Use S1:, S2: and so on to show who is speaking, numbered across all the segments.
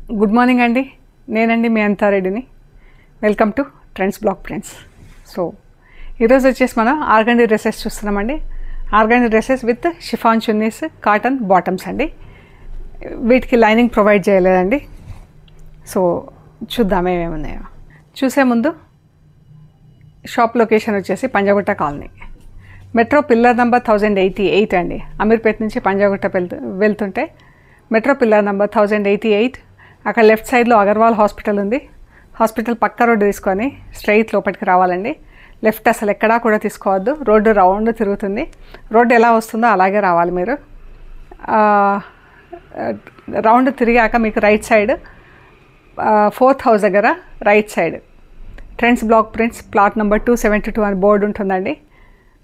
S1: Good morning అండి. నేనండి మీ అంతారెడ్డిని. Welcome to trends blog prints. So ఈరోజు వచ్చేసి మనం ఆర్గండి డ్రెస్సెస్ చూస్తున్నామండి. Organdy dresses with chiffon chunnis, cotton bottoms అండి. వీటికి లైనింగ్ ప్రొవైడ్ చేయలేదండి. సో చూద్దాం ఏమేమి ఉన్నాయో. చూసే ముందు షాప్ లొకేషన్ వచ్చేసి Panjagutta colony, metro pillar number 1088 అండి. అమీర్పేట నుంచి పంజాగుట్ట వెళ్తుంటే మెట్రో పిల్లర్ నెంబర్ 1088, అక్కడ లెఫ్ట్ సైడ్లో అగర్వాల్ హాస్పిటల్ ఉంది. హాస్పిటల్ పక్క రోడ్డు తీసుకొని స్ట్రైట్ లోపలికి రావాలండి. లెఫ్ట్ అసలు ఎక్కడా కూడా తీసుకోవద్దు, రోడ్డు రౌండ్ తిరుగుతుంది. రోడ్డు ఎలా వస్తుందో అలాగే రావాలి మీరు. రౌండ్ తిరిగాక మీకు రైట్ సైడ్ 4th హౌస్ దగ్గర right side trends blog prints plot number 272 అని బోర్డు ఉంటుందండి.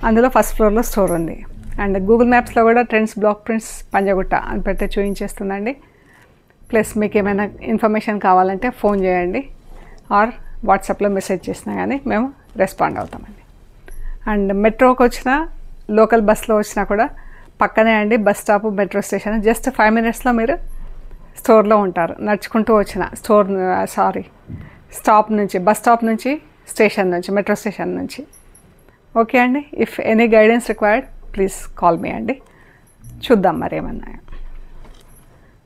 S1: అందులో ఫస్ట్ ఫ్లోర్లో స్టోర్ ఉంది. అండ్ గూగుల్ మ్యాప్స్లో కూడా ట్రెండ్స్ బ్లాగ్ ప్రింట్స్ పంజాగుట్ట అని పెడితే చూపించేస్తుందండి. ప్లస్ మీకు ఏమైనా ఇన్ఫర్మేషన్ కావాలంటే ఫోన్ చేయండి ఆర్ వాట్సాప్లో మెసేజ్ చేసినా కానీ మేము రెస్పాండ్ అవుతామండి. అండ్ మెట్రోకి వచ్చినా లోకల్ బస్లో వచ్చినా కూడా పక్కనే అండి bus stop, metro station. Just 5 minutesలో మీరు స్టోర్లో ఉంటారు. నడుచుకుంటూ వచ్చిన స్టాప్ నుంచి, బస్ స్టాప్ నుంచి, స్టేషన్ నుంచి, మెట్రో స్టేషన్ నుంచి. ఓకే అండి. If any guidance required please call me అండి. చూద్దాం మరి ఏమన్నాయో.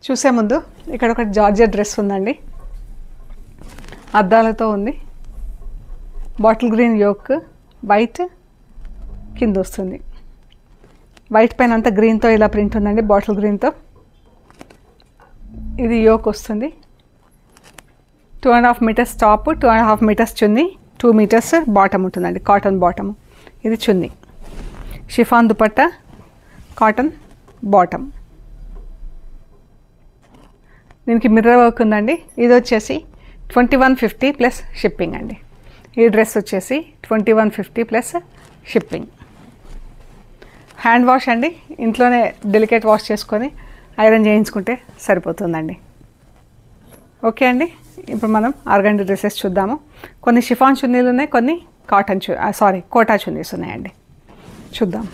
S1: చూసే ముందు ఇక్కడ ఒక జార్జెట్ డ్రెస్ ఉందండి, అద్దాలతో ఉంది. బాటిల్ గ్రీన్ యోక్, వైట్ కింద వస్తుంది. వైట్ పైన అంతా గ్రీన్తో ఇలా ప్రింట్ ఉందండి, బాటిల్ గ్రీన్తో. ఇది యోక్ వస్తుంది. 2.5 meters top, 2.5 meters chunni, 2 meters bottom ఉంటుందండి, కాటన్ బాటమ్. ఇది chunni. Chiffon dupatta, cotton bottom. దీనికి మిర్రర్ వర్క్ ఉందండి. ఇది వచ్చేసి 2150 ప్లస్ షిప్పింగ్ అండి. ఈ డ్రెస్ వచ్చేసి 2150 ప్లస్ షిప్పింగ్. హ్యాండ్ వాష్ అండి, ఇంట్లోనే డెలికేట్ వాష్ చేసుకొని ఐరన్ చేయించుకుంటే సరిపోతుందండి. ఓకే అండి. ఇప్పుడు మనం ఆర్గండి డ్రెస్సెస్ చూద్దాము. కొన్ని షిఫాన్ చున్నీలు ఉన్నాయి, కొన్ని కోటా చున్నీస్ ఉన్నాయండి. చూద్దాం.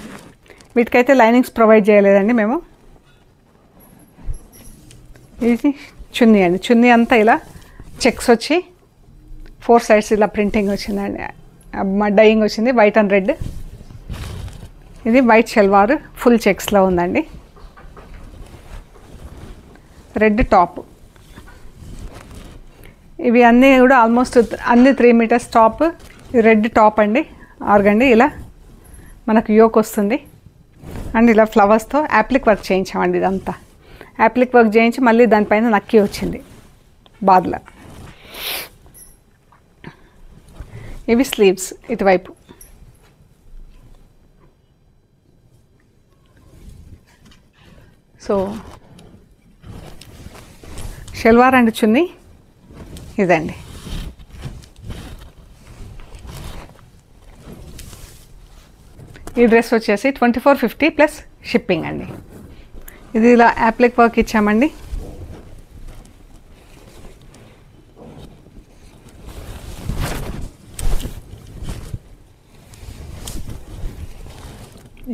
S1: వీటికైతే లైనింగ్స్ ప్రొవైడ్ చేయలేదండి మేము. ఇది చున్నీ అండి. చున్నీ అంతా ఇలా చెక్స్ వచ్చి 4 sides ఇలా ప్రింటింగ్ వచ్చిందండి, డైయింగ్ వచ్చింది, వైట్ అండ్ రెడ్. ఇది వైట్ షల్వార్ ఫుల్ చెక్స్లో ఉందండి. Red top. ఇవి అన్నీ కూడా ఆల్మోస్ట్ అన్ని 3 meters టాప్. రెడ్ టాప్ అండి, ఆర్గండి. ఇలా మనకు యోక్ వస్తుంది అండ్ ఇలా ఫ్లవర్స్తో యాప్లిక్ వర్క్ చేయించామండి. ఇదంతా యాప్లిక్ వర్క్ చేయించి మళ్ళీ దానిపైన నక్కి వచ్చింది బాద్ల. ఇవి స్లీవ్స్ ఇటువైపు. సో షల్వార్ అండ్ చున్నీ ఇదండి. ఈ డ్రెస్ వచ్చేసి 2450 ప్లస్ షిప్పింగ్ అండి. ఇది ఇలా యాప్లిక్ వర్క్ ఇచ్చామండి.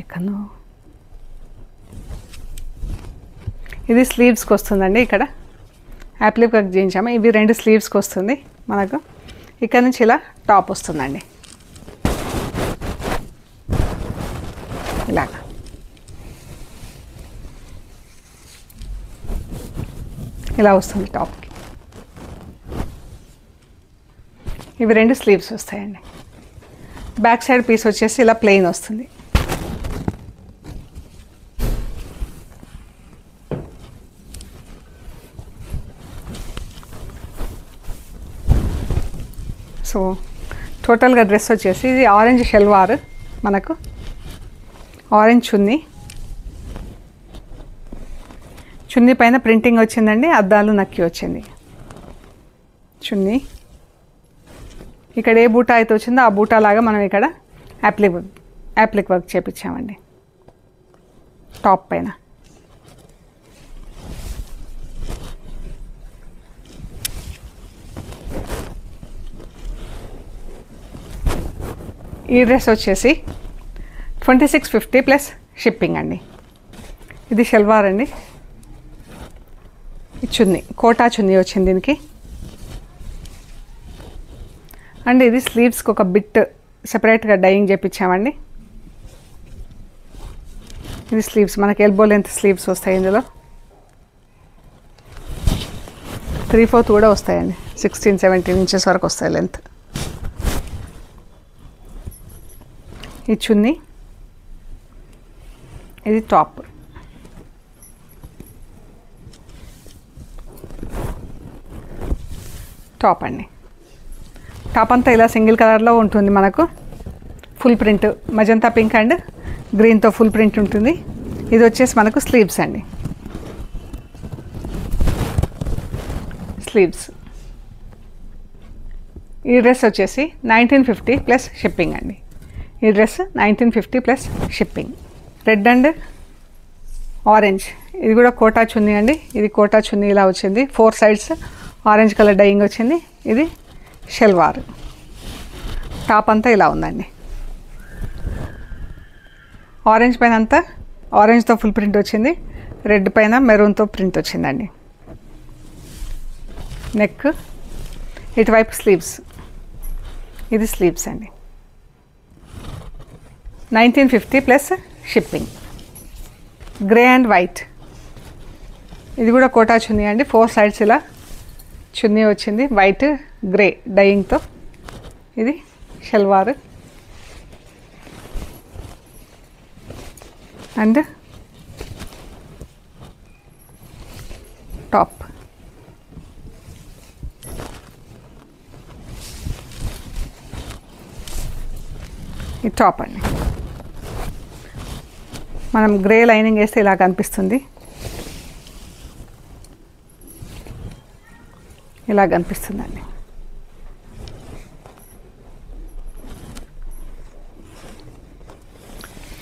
S1: ఎక్కడో ఇది స్లీవ్స్కి వస్తుందండి. ఇక్కడ యాప్లిక్ వర్క్ చేయించాము. ఇవి 2 స్లీవ్స్కి వస్తుంది మనకు. ఇక్కడ నుంచి ఇలా టాప్ వస్తుందండి, ఇలాగా. ఇలా వస్తుంది టాప్కి. ఇవి 2 స్లీవ్స్ వస్తాయండి. బ్యాక్ సైడ్ పీస్ వచ్చేసి ఇలా ప్లెయిన్ వస్తుంది. సో టోటల్గా డ్రెస్ వచ్చేసి ఇది ఆరెంజ్ షల్వార్, మనకు ఆరెంజ్ చున్నీ. చున్నీ పైన ప్రింటింగ్ వచ్చిందండి, అద్దాలు నక్కి వచ్చింది చున్నీ. ఇక్కడ ఏ బూటా అయితే వచ్చిందో ఆ బూటా లాగా మనం ఇక్కడ యాప్లిక్ వర్క్ చేపించామండి టాప్ పైన. ఈ డ్రెస్ వచ్చేసి 2650 ప్లస్ షిప్పింగ్ అండి. ఇది షల్వార్ అండి. చున్నీ కోటా చున్నీ వచ్చింది దీనికి. అండ్ ఇది స్లీవ్స్కి ఒక బిట్ సెపరేట్గా డైయింగ్ చేయించామండి. ఇది స్లీవ్స్ మనకి ఎల్బో లెంత్ స్లీవ్స్ వస్తాయి. ఇందులో 3/4 కూడా వస్తాయండి. 16-17 ఇంచెస్ వరకు వస్తాయి లెంత్. ఈ చున్నీ, ఇది టాప్. టాప్ అండి. టాప్ అంతా ఇలా సింగిల్ కలర్లో ఉంటుంది మనకు. Full print magenta pink and గ్రీన్తో ఫుల్ ప్రింట్ ఉంటుంది. ఇది వచ్చేసి మనకు స్లీవ్స్ అండి. స్లీవ్స్. ఈ డ్రెస్ వచ్చేసి 1950 ప్లస్ షిప్పింగ్ అండి. ఈ dress 1950 plus shipping. Red and orange, ఇది కూడా కోటా చున్నీ అండి. ఇది కోటా చున్నీ ఇలా వచ్చింది. 4 సైడ్స్ ఆరెంజ్ కలర్ డైయింగ్ వచ్చింది. ఇది షెల్వార్. టాప్ అంతా ఇలా ఉందండి. ఆరెంజ్ పైన అంతా ఆరెంజ్తో ఫుల్ ప్రింట్ వచ్చింది. రెడ్ పైన మెరూన్తో ప్రింట్ వచ్చిందండి. నెక్, ఇటువైపు స్లీవ్స్. ఇది స్లీవ్స్ అండి. 1950 plus shipping. Grey and white, ఇది కూడా కోటా చున్నీ అండి. 4 సైడ్స్ ఇలా చున్నీ వచ్చింది. వైట్ గ్రే డైయింగ్తో. ఇది షల్వార్ అండ్ టాప్. ఈ టాప్ అండి. మనం గ్రే లైనింగ్ వేస్తే ఇలా కనిపిస్తుంది. ఇలా కనిపిస్తుందండి.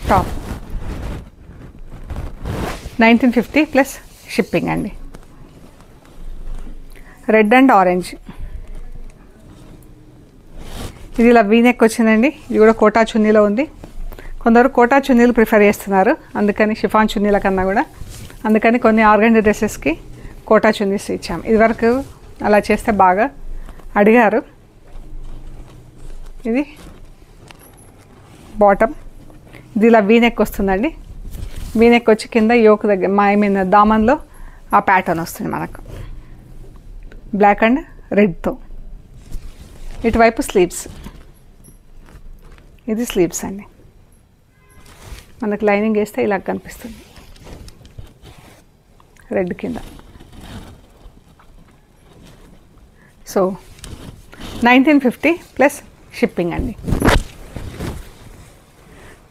S1: టాప్ 1950 ప్లస్ షిప్పింగ్ అండి. రెడ్ అండ్ ఆరెంజ్, ఇది ఇలా వీనెక్ వచ్చిందండి. ఇది కూడా కోటా చున్నీలో ఉంది. కొందరు కోటా చున్నీలు ప్రిఫర్ చేస్తున్నారు, అందుకని షిఫాన్ చున్నీల కన్నా కూడా. అందుకని కొన్ని ఆర్గండి డ్రెస్సెస్కి కోటా చున్నీస్ ఇచ్చాము. ఇదివరకు అలా చేస్తే బాగా అడిగారు. ఇది బాటమ్, ఇది ఇలా వీనెక్ వస్తుందండి. వీనెక్ వచ్చి కింద యోక్ దగ్గర దామన్లో ఆ ప్యాటర్న్ వస్తుంది మనకు, బ్లాక్ అండ్ రెడ్తో. ఇటువైపు స్లీవ్స్. ఇది స్లీవ్స్ అండి. మనకు లైనింగ్ వేస్తే ఇలా కనిపిస్తుంది రెడ్ కింద. సో 1950 ప్లస్ షిప్పింగ్ అండి.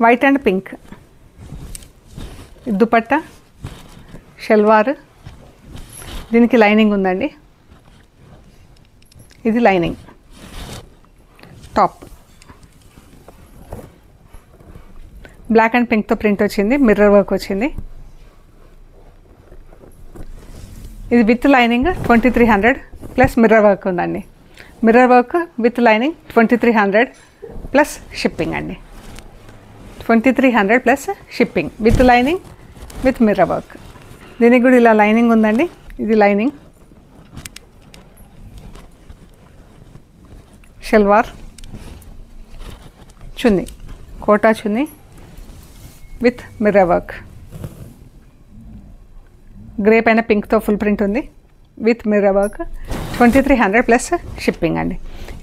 S1: White and pink, dupatta salwar, దీనికి లైనింగ్ ఉందండి. ఇది లైనింగ్. టాప్ బ్లాక్ అండ్ పింక్తో ప్రింట్ వచ్చింది. మిర్రర్ వర్క్ వచ్చింది. ఇది with lining 2300 plus mirror work ఉందండి. Mirror work with lining 2300 plus shipping అండి. 2300 plus shipping with lining with mirror work. దీనికి కూడా ఇలా లైనింగ్ ఉందండి. ఇది lining. Salwar, chunni Kota chunni with mirror work. Grey పైన పింక్తో ఫుల్ ప్రింట్ ఉంది with mirror work. 2300 plus shipping అండి.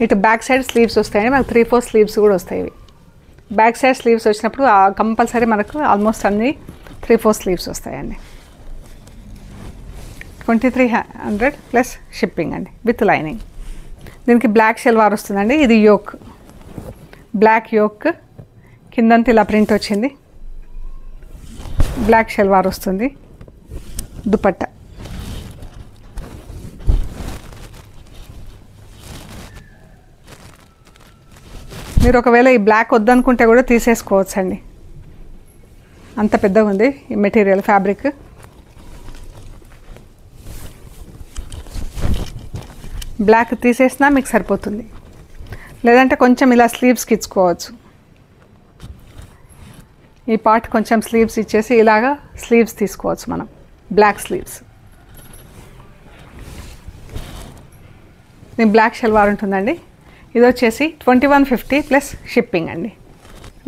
S1: ఇటు బ్యాక్ సైడ్ స్లీవ్స్ వస్తాయండి. మనకు 3-4 స్లీవ్స్ కూడా వస్తాయి. ఇవి బ్యాక్ సైడ్ స్లీవ్స్ వచ్చినప్పుడు కంపల్సరీ మనకు ఆల్మోస్ట్ అన్ని 3-4 స్లీవ్స్ వస్తాయండి. 2300 ప్లస్ షిప్పింగ్ అండి విత్ లైనింగ్. దీనికి బ్లాక్ షల్వార్ వస్తుందండి. ఇది యోక్, బ్లాక్ యోక్, కిందంతా ఇలా ప్రింట్ వచ్చింది. బ్లాక్ షల్వార్ వస్తుంది. దుపట్టా మీరు ఒకవేళ ఈ బ్లాక్ వద్దనుకుంటే కూడా తీసేసుకోవచ్చు అండి. అంత పెద్దగా ఉంది ఈ మెటీరియల్, ఫ్యాబ్రిక్. బ్లాక్ తీసేసినా మీకు సరిపోతుంది. లేదంటే కొంచెం ఇలా స్లీవ్స్కి ఇచ్చుకోవచ్చు. ఈ పార్ట్ కొంచెం స్లీవ్స్ ఇచ్చేసి ఇలాగా స్లీవ్స్ తీసుకోవచ్చు మనం, బ్లాక్ స్లీవ్స్. దీని బ్లాక్ షల్వార్ ఉంటుందండి. ఇది వచ్చేసి 2150 ప్లస్ షిప్పింగ్ అండి.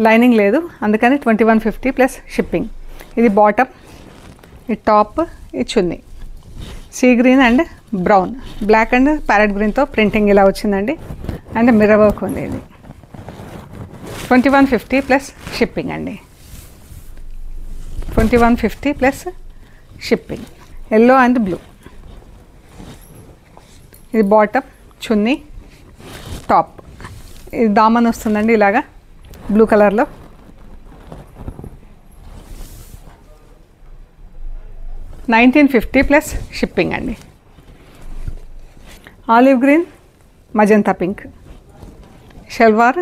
S1: లైనింగ్ లేదు, అందుకని 2150 ప్లస్ షిప్పింగ్. ఇది బాటమ్, ఇది టాప్, ఇది chunni. Sea green and brown, black and parrot గ్రీన్తో ప్రింటింగ్ ఇలా వచ్చిందండి. అండ్ మిర్రర్ వర్క్ ఉంది. ఇది 2150 ప్లస్ షిప్పింగ్ అండి. 2150 plus shipping. Yellow and blue. ఇది బాటమ్, చున్నీ, టాప్. ఇది దామన్ వస్తుందండి ఇలాగా బ్లూ కలర్లో. $1950 ప్లస్ షిప్పింగ్ అండి. Olive green, magenta pink. Salwar,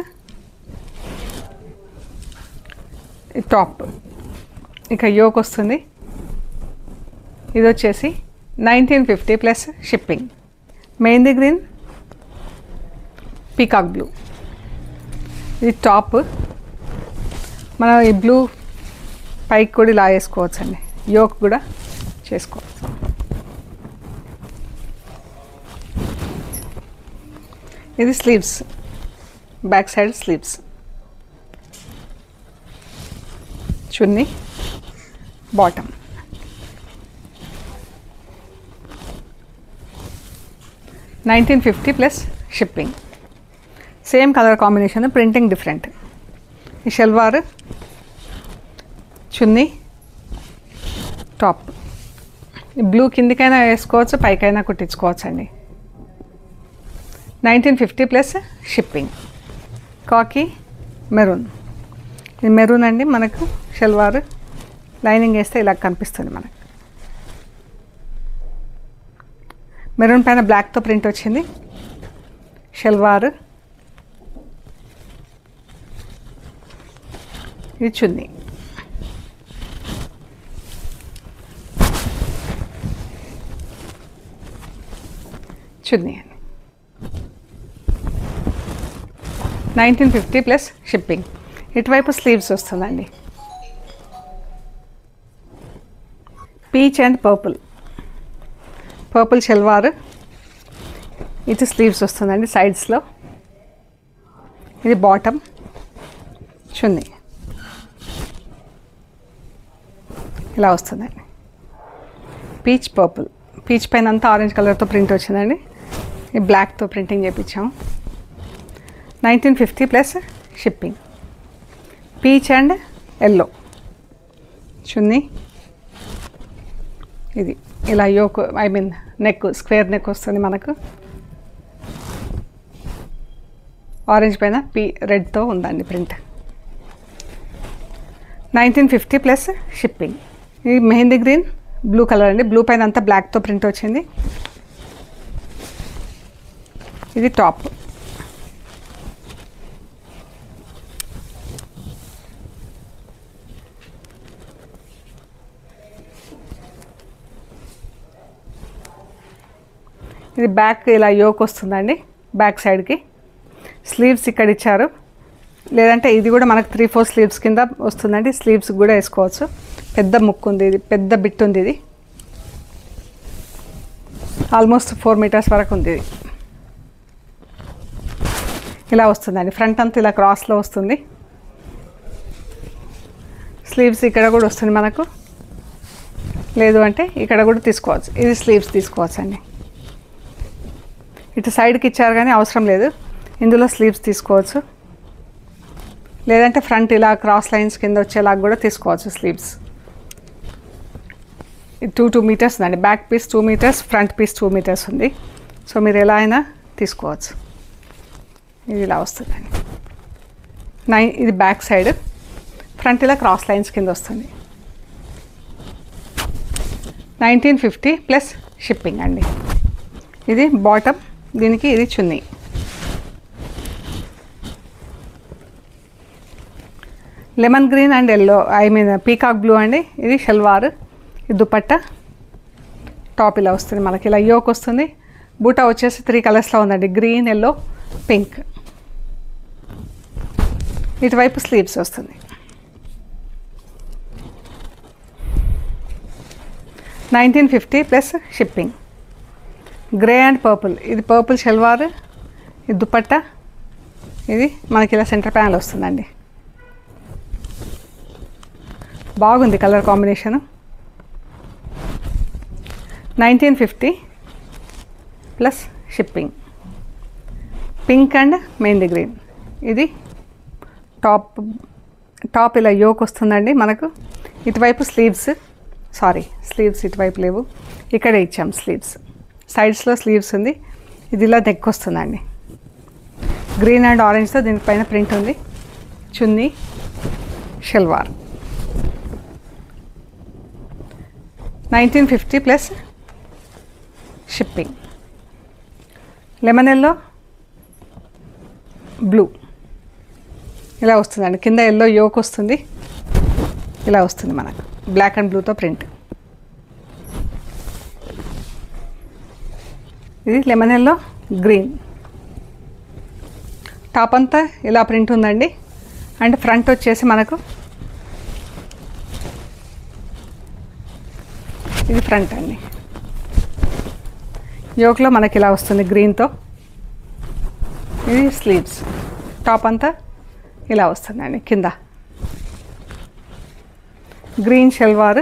S1: top, ఇక యోక్ వస్తుంది. ఇది వచ్చేసి 1950 plus shipping. Mehndi green, peacock blue. ఇది టాప్. మనం ఈ బ్లూ పైకి కూడా ఇలా వేసుకోవచ్చండి, యోక్ కూడా చేసుకోవచ్చు. ఇది sleeves, back side sleeves. Chunni, bottom. $1950 plus shipping. Same colour combination, printing different. ఈ షల్వార్, చున్నీ, టాప్. ఈ బ్లూ కిందికైనా వేసుకోవచ్చు, పైకైనా కుట్టించుకోవచ్చు అండి. 1950 ప్లస్ షిప్పింగ్. Khaki, maroon. ఇది మెరూన్ అండి. మనకు షల్వార్ లైనింగ్ వేస్తే ఇలా కనిపిస్తుంది మనకు. మెరూన్ పైన బ్లాక్తో ప్రింట్ వచ్చింది. షల్వార్, ఇది చున్నీ. చున్నీ అండి. 1950 ప్లస్ షిప్పింగ్. ఇటువైపు స్లీవ్స్ వస్తుందండి. Peach and purple. Purple salwar, ఇటు స్లీవ్స్ వస్తుందండి సైడ్స్లో. ఇది బాటమ్, చున్నీ ఇలా వస్తుందండి. Peach purple. పీచ్ పైన అంతా ఆరెంజ్ కలర్తో ప్రింట్ వచ్చిందండి. ఈ బ్లాక్తో ప్రింటింగ్ చేయించాము. 1950 plus shipping. Peach and yellow. Chunni, ఇది ఇలా yoke, I mean neck, square neck వస్తుంది మనకు. ఆరెంజ్ పైన రెడ్తో ఉందండి ప్రింట్. 1950 plus shipping. ఇది మెహందీ గ్రీన్, బ్లూ కలర్ అండి. బ్లూ పైన అంతా బ్లాక్తో ప్రింట్ వచ్చింది. ఇది టాప్. ఇది బ్యాక్ ఇలా యోక్ వస్తుందండి బ్యాక్ సైడ్కి. స్లీవ్స్ ఇక్కడ ఇచ్చారు, లేదంటే ఇది కూడా మనకు 3-4 స్లీవ్స్ కింద వస్తుందండి. స్లీవ్స్ కూడా వేసుకోవచ్చు. పెద్ద ముక్కు ఉంది, ఇది పెద్ద బిట్ ఉంది. ఇది ఆల్మోస్ట్ 4 మీటర్స్ వరకు ఉంది. ఇది ఇలా వస్తుందండి. ఫ్రంట్ అంతా ఇలా క్రాస్లో వస్తుంది. స్లీవ్స్ ఇక్కడ కూడా వస్తుంది మనకు, లేదు అంటే ఇక్కడ కూడా తీసుకోవచ్చు. ఇది స్లీవ్స్ తీసుకోవచ్చు అండి. ఇటు సైడ్కి ఇచ్చారు కానీ అవసరం లేదు, ఇందులో స్లీవ్స్ తీసుకోవచ్చు. లేదంటే ఫ్రంట్ ఇలా క్రాస్ లైన్స్ కింద వచ్చేలాగా కూడా తీసుకోవచ్చు స్లీవ్స్. ఇది 2 మీటర్స్ ఉందండి. Back piece 2 metres, front piece 2 metres ఉంది. సో మీరు ఎలా అయినా తీసుకోవచ్చు. ఇది ఇలా వస్తుందండి. ఇది బ్యాక్ సైడ్, ఫ్రంట్ ఇలా క్రాస్ లైన్స్ కింద వస్తుంది. 1950 ప్లస్ షిప్పింగ్ అండి. ఇది బాటమ్, దీనికి ఇది chunni. Lemon green and yellow, I mean peacock blue అండి. ఇది షల్వార్, ఇది దుపట్టా, టాప్ ఇలా వస్తుంది మనకి. ఇలా యోక్ వస్తుంది. బూటా వచ్చేసి 3 కలర్స్లో ఉందండి, గ్రీన్, ఎల్లో, పింక్. ఇటువైపు స్లీవ్స్ వస్తుంది. 1950 plus shipping. Grey and purple, ఇది పర్పుల్ షల్వార్, ఇది దుపట్టా, ఇది మనకి ఇలా సెంటర్ ప్యానల్ వస్తుందండి. బాగుంది colour combination. 1950 plus shipping. Pink and mehndi green. ఇది టాప్ ఇలా యోక్ వస్తుందండి మనకు. ఇటువైపు స్లీవ్స్ ఇటువైపు లేవు, ఇక్కడే ఇచ్చాం స్లీవ్స్. సైడ్స్లో స్లీవ్స్ ఉంది. ఇది ఇలా నెక్ వస్తుందండి. గ్రీన్ అండ్ ఆరెంజ్తో దీనిపైన ప్రింట్ ఉంది. Chunni, salwar. 1950 plus shipping. Lemon yellow, blue ఇలా వస్తుందండి. కింద ఎల్లో యోక్ వస్తుంది, ఇలా వస్తుంది మనకు బ్లాక్ అండ్ బ్లూతో ప్రింట్. ఇది లెమన్ ఎల్లో, గ్రీన్. టాప్ అంతా ఇలా ప్రింట్ ఉందండి. అండ్ ఫ్రంట్ వచ్చేసి మనకు ఇది ఫ్రంట్ అండి. యోక్లో మనకి ఇలా వస్తుంది గ్రీన్తో. ఇది స్లీవ్స్. టాప్ అంతా ఇలా వస్తుందండి. కింద గ్రీన్ షల్వార్,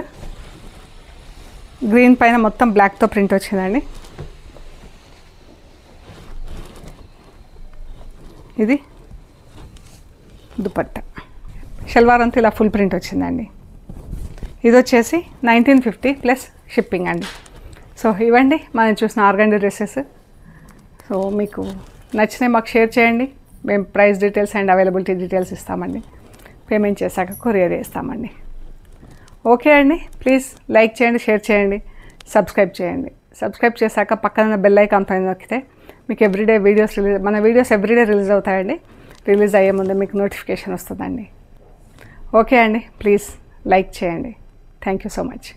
S1: గ్రీన్ పైన మొత్తం బ్లాక్తో ప్రింట్ వచ్చిందండి. ఇది దుపట్టా. షల్వార్ అంతా ఇలా ఫుల్ ప్రింట్ వచ్చిందండి. ఇది వచ్చేసి 1950 ప్లస్ షిప్పింగ్ అండి. సో ఇవ్వండి మనం చూసిన ఆర్గండి డ్రెస్సెస్. సో మీకు నచ్చినవి మాకు షేర్ చేయండి. మేము price details and availability details ఇస్తామండి. పేమెంట్ చేశాక కొరియర్ చేస్తామండి. ఓకే అండి, ప్లీజ్ లైక్ చేయండి, షేర్ చేయండి, సబ్స్క్రైబ్ చేయండి. సబ్స్క్రైబ్ చేశాక పక్కన బెల్ ఐకాన్ పైన నొక్కితే మీకు ఎవ్రీడే మన వీడియోస్ ఎవ్రీడే రిలీజ్ అవుతాయండి. రిలీజ్ అయ్యే ముందు మీకు నోటిఫికేషన్ వస్తుందండి. ఓకే అండి, ప్లీజ్ లైక్ చేయండి. Thank you so much.